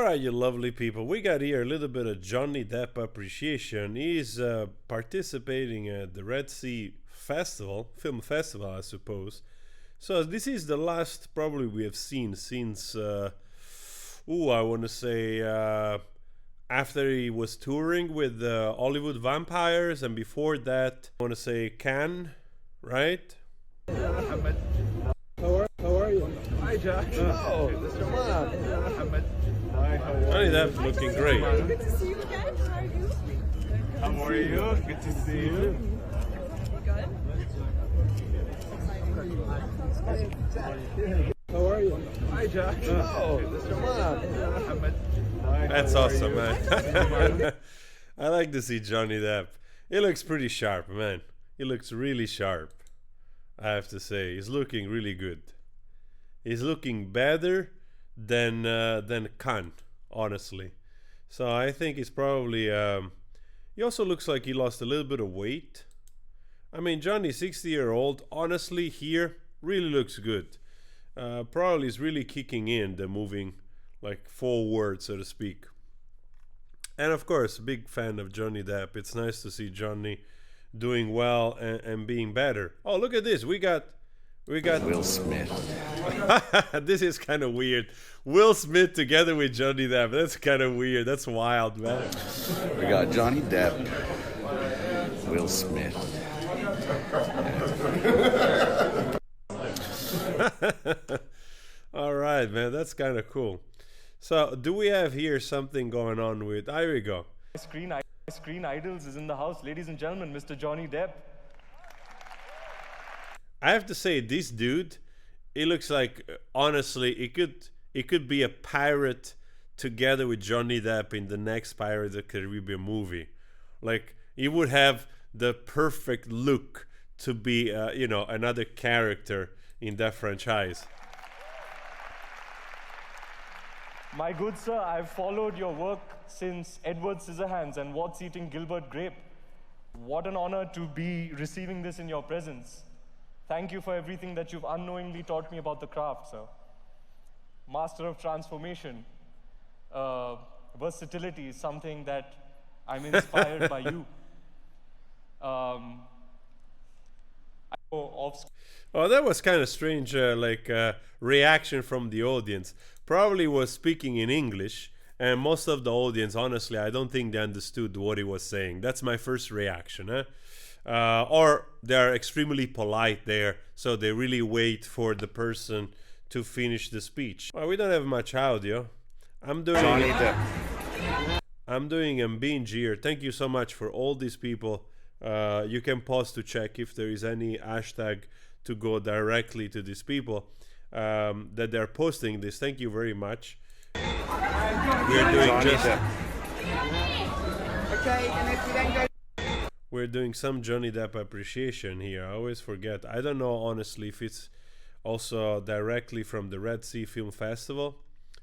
right, you lovely people. We got here a little bit of Johnny Depp appreciation. He's participating at the Red Sea Festival, film festival, I suppose. So this is the last probably we have seen since, I want to say after he was touring with Hollywood Vampires, and before that, I want to say Cannes, right? How are you? Hi, Jack. Oh, Mr. Mohammed. Hi, how are you? Johnny Depp looking great. Good to see you again. How are you? How are you? Good to see you. Good. How are you? Hi, Jack. Oh, Mr. Mohammed. That's awesome, man. I like to see Johnny Depp. He looks pretty sharp, man. He looks really sharp, I have to say. He's looking really good. He's looking better than Khan, honestly. So I think he's probably... he also looks like he lost a little bit of weight. I mean, Johnny, 60-year-old, honestly, here, really looks good. Probably is really kicking in the moving, like, forward, so to speak. And of course, big fan of Johnny Depp. It's nice to see Johnny doing well and being better. Oh, look at this. We got Will Smith. This is kind of weird. Will Smith together with Johnny Depp. That's kind of weird. That's wild, man. We got Johnny Depp, Will Smith. All right, man. That's kind of cool. So, do we have here something going on with... Here we go. Screen idols is in the house. Ladies and gentlemen, Mr. Johnny Depp. I have to say, this dude, he looks like, honestly, it could be a pirate together with Johnny Depp in the next Pirates of the Caribbean movie. Like, he would have the perfect look to be, another character in that franchise. My good sir, I've followed your work since Edward Scissorhands and What's Eating Gilbert Grape. What an honor to be receiving this in your presence. Thank you for everything that you've unknowingly taught me about the craft, sir. Master of transformation. Versatility is something that I'm inspired by you. Oh, that was kind of strange, reaction from the audience. Probably was speaking in English, and most of the audience, honestly, I don't think they understood what he was saying. That's my first reaction, or they're extremely polite there, so they really wait for the person to finish the speech. Well, we don't have much audio. I'm doing a binge here. Thank you so much for all these people. You can pause to check if there is any hashtag to go directly to these people that they're posting this. Thank you very much. We're doing We're doing some Johnny Depp appreciation here. I always forget. I don't know honestly if it's also directly from the Red Sea Film Festival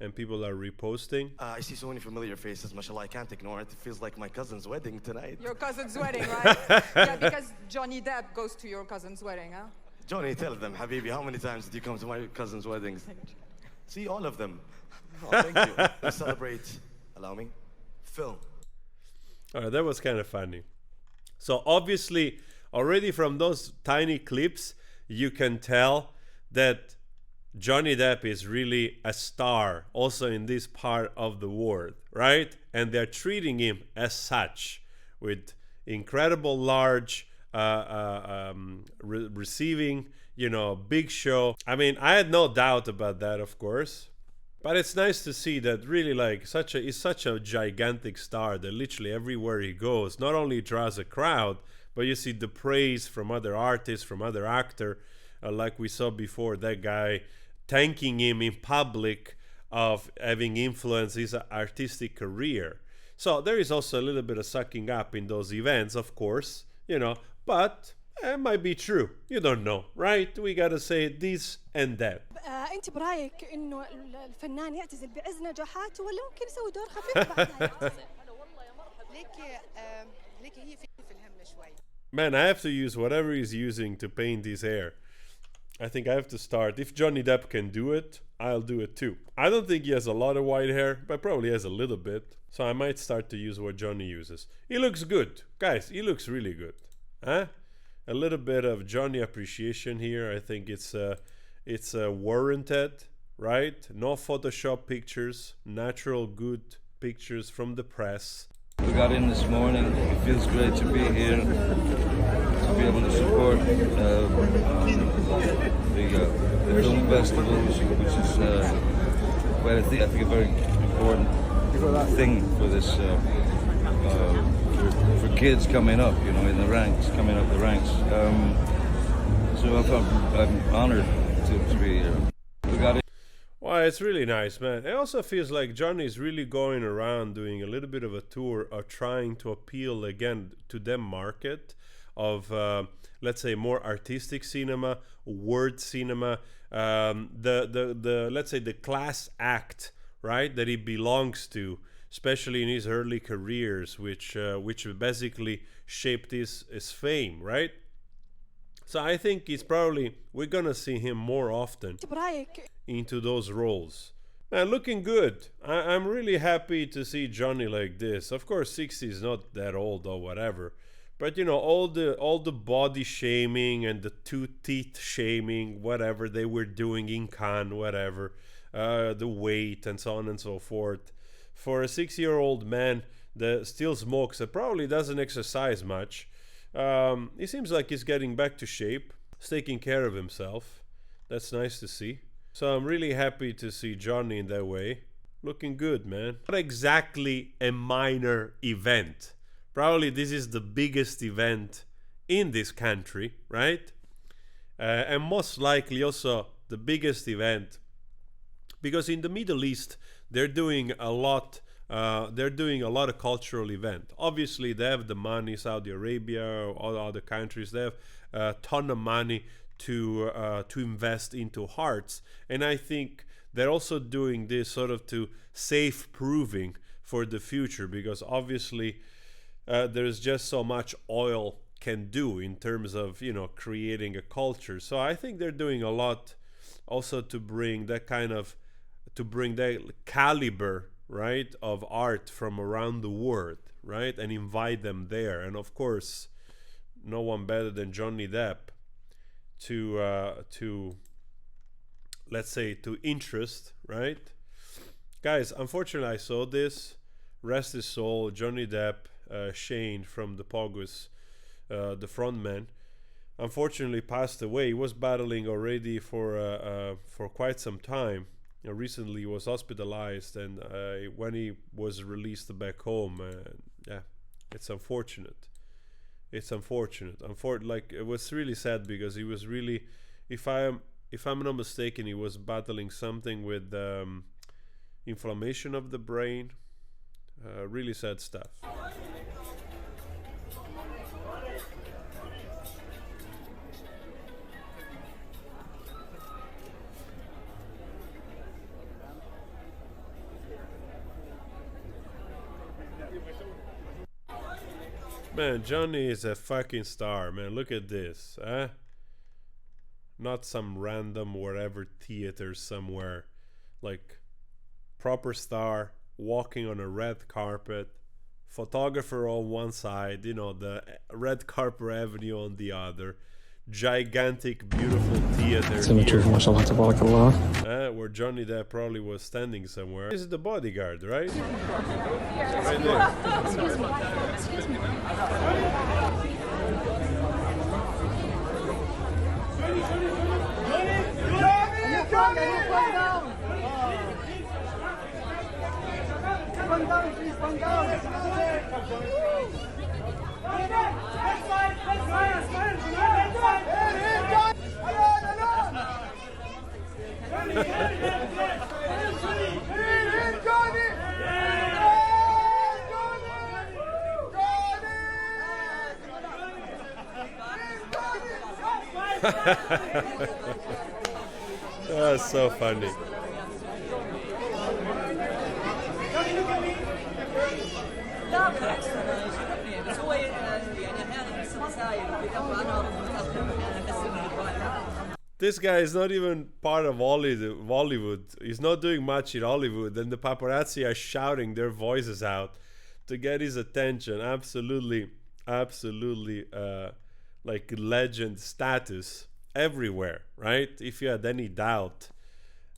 and people are reposting. I see so many familiar faces, mashallah, I can't ignore it. It feels like my cousin's wedding tonight. Your cousin's wedding, right? Yeah, because Johnny Depp goes to your cousin's wedding, huh? Johnny, tell them, Habibi, how many times did you come to my cousin's weddings? See, all of them. Oh, thank you. Let's celebrate, allow me, film. All right, that was kind of funny. So obviously, already from those tiny clips, you can tell that Johnny Depp is really a star also in this part of the world, right? And they're treating him as such, with incredible large receiving, big show. I mean, I had no doubt about that, of course. But it's nice to see that really he's such a gigantic star that literally everywhere he goes, not only draws a crowd, but you see the praise from other artists, from other actors, like we saw before, that guy thanking him in public of having influenced his artistic career. So there is also a little bit of sucking up in those events, of course, but it might be true. You don't know, right? We gotta say this and that. انت برايك انه الفنان يعتزل بعز نجاحاته ولا ممكن يسوي دور خفيف بعدها يعتزل؟ ليكي هي في الهم شوي. Man, I have to use whatever he's using to paint his hair. I think I have to start. If Johnny Depp can do it, I'll do it too. I don't think he has a lot of white hair, but probably has a little bit. So I might start to use what Johnny uses. He looks good. Guys, he looks really good. Huh? A little bit of Johnny appreciation here. I think it's warranted, right? No Photoshop pictures, natural good pictures from the press. We got in this morning. It feels great to be here, to be able to support the film festival, which is quite, I think, a very important thing for this, for kids coming up, you know, in the ranks, coming up the ranks. So I'm honored to be here. We got it. Well, it's really nice, man. It also feels like Johnny's really going around doing a little bit of a tour of trying to appeal again to them market of, let's say, more artistic cinema, word cinema, the let's say the class act, right, that he belongs to, especially in his early careers, which basically shaped his fame, right? So I think we're gonna see him more often into those roles. Man, looking good. I'm really happy to see Johnny like this. Of course, 60 is not that old or whatever, but you know, all the body shaming and the two teeth shaming, whatever they were doing in Cannes, whatever, the weight and so on and so forth. For a 6-year-old man that still smokes, that probably doesn't exercise much, he seems like he's getting back to shape. He's taking care of himself. That's nice to see. So I'm really happy to see Johnny in that way. Looking good, man. Not exactly a minor event. Probably this is the biggest event in this country, right? And most likely also the biggest event, because in the Middle East they're doing a lot. They're doing a lot of cultural event. Obviously, they have the money. Saudi Arabia, all other countries, they have a ton of money to invest into arts, and I think they're also doing this sort of to safe proving for the future, because obviously there's just so much oil can do in terms of, you know, creating a culture. So I think they're doing a lot also to bring that caliber, right, of art from around the world, right, and invite them there. And of course, no one better than Johnny Depp to let's say to interest, right? Guys, unfortunately I saw this. Rest his soul, Johnny Depp, Shane from the Pogus, the frontman, unfortunately passed away. He was battling already for quite some time. Recently he was hospitalized, and when he was released back home, yeah, it's unfortunate. It's unfortunate. Like, it was really sad, because he was really, if I'm not mistaken, he was battling something with inflammation of the brain. Really sad stuff. Man, Johnny is a fucking star, man. Look at this, huh? Not some random wherever theater somewhere. Like, proper star, walking on a red carpet, photographer on one side, you know, the red carpet avenue on the other, gigantic, beautiful theater here, where Johnny Depp probably was standing somewhere. This is the bodyguard, right? Right there. Excuse me. Excuse me. That's so funny. لا بالعكس بس هو يعني احيانا يصير مسايل اذا انا متاخر احيانا اكسر الواحد. This guy is not even part of Hollywood. He's not doing much in Hollywood, and the paparazzi are shouting their voices out to get his attention. Absolutely, absolutely, like legend status everywhere, right? If you had any doubt,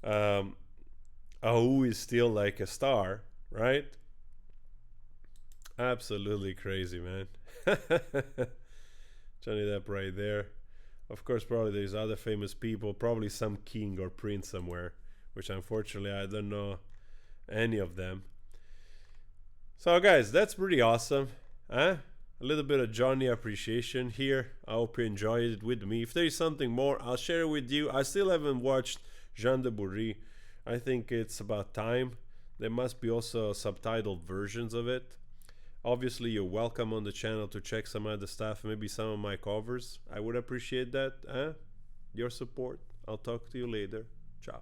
who is still like a star, right? Absolutely crazy, man. Johnny Depp right there. Of course, probably there's other famous people, probably some king or prince somewhere, which unfortunately I don't know any of them. So guys, that's pretty awesome. A little bit of Johnny appreciation here. I hope you enjoyed it with me. If there is something more, I'll share it with you. I still haven't watched Jean de Bourry. I think it's about time. There must be also subtitled versions of it. Obviously, you're welcome on the channel to check some other stuff, maybe some of my covers. I would appreciate that. Your support. I'll talk to you later. Ciao.